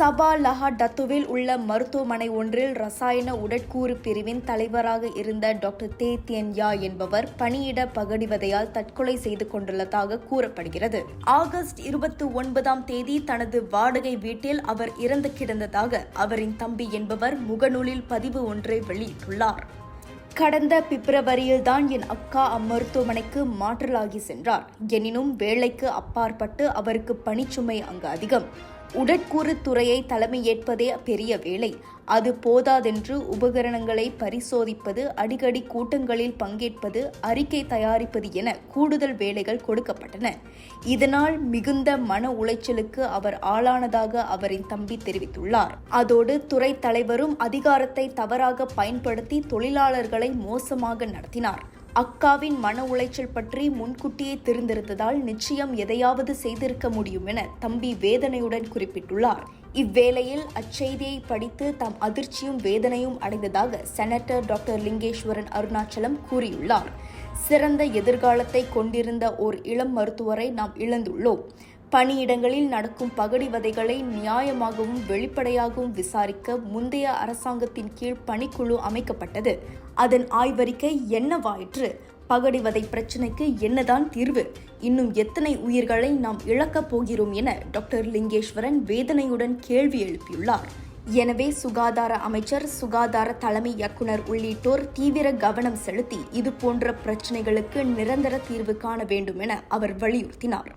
சபா லஹா டத்துவில் உள்ள மருத்துவமனை ஒன்றில் ரசாயன உடற்கூறு பிரிவின் தலைவராக இருந்த டாக்டர் தே தியன் யா என்பவர் பணியிட பகடிவதையால் தற்கொலை செய்து கொண்டுள்ளதாக கூறப்படுகிறது. ஆகஸ்ட் 29ஆம் தேதி தனது வாடகை வீட்டில் அவர் இறந்து கிடந்ததாக அவரின் தம்பி என்பவர் முகநூலில் பதிவு ஒன்றை வெளியிட்டுள்ளார். கடந்த பிப்ரவரியில்தான் என் அக்கா அம்மருத்துவமனைக்கு மாற்றலாகி சென்றார். எனினும் வேலைக்கு அப்பாற்பட்டு அவருக்கு பணிச்சுமை அங்கு அதிகம். உடற்கூறு துறையை தலைமையேற்பதே பெரிய வேலை. அது போதாதென்று உபகரணங்களை பரிசோதிப்பது, அடிக்கடி கூட்டங்களில் பங்கேற்பது, அறிக்கை தயாரிப்பது என கூடுதல் வேலைகள் கொடுக்கப்பட்டன. இதனால் மிகுந்த மன உளைச்சலுக்கு அவர் ஆளானதாக அவரின் தம்பி தெரிவித்துள்ளார். அதோடு துறை தலைவரும் அதிகாரத்தை தவறாக பயன்படுத்தி தொழிலாளர்களை மோசமாக நடத்தினார். அக்காவின் மன உளைச்சல் பற்றி முன்கூட்டியே தெரிந்திருந்ததால் நிச்சயம் எதையாவது செய்திருக்க முடியும் என தம்பி வேதனையுடன் குறிப்பிட்டுள்ளார். இவ்வேளையில் அச்செய்தியை படித்து தாம் அதிர்ச்சியும் வேதனையும் அடைந்ததாக செனட்டர் டாக்டர் லிங்கேஸ்வரன் அருணாச்சலம் கூறியுள்ளார். சிறந்த எதிர்காலத்தை கொண்டிருந்த ஓர் இளம் மருத்துவரை நாம் இழந்துள்ளோம். பணியிடங்களில் நடக்கும் பகடிவதைகளை நியாயமாகவும் வெளிப்படையாகவும் விசாரிக்க முந்தைய அரசாங்கத்தின் கீழ் பணிக்குழு அமைக்கப்பட்டது. அதன் ஆய்வறிக்கை என்னவாயிற்று? பகடிவதை பிரச்சினைக்கு என்னதான் தீர்வு? இன்னும் எத்தனை உயிர்களை நாம் இழக்கப் போகிறோம் என டாக்டர் லிங்கேஸ்வரன் வேதனையுடன் கேள்வி எழுப்பியுள்ளார். எனவே சுகாதார அமைச்சர், சுகாதார தலைமை இயக்குனர் உள்ளிட்டோர் தீவிர கவனம் செலுத்தி இதுபோன்ற பிரச்சினைகளுக்கு நிரந்தர தீர்வு காண வேண்டும் என அவர் வலியுறுத்தினார்.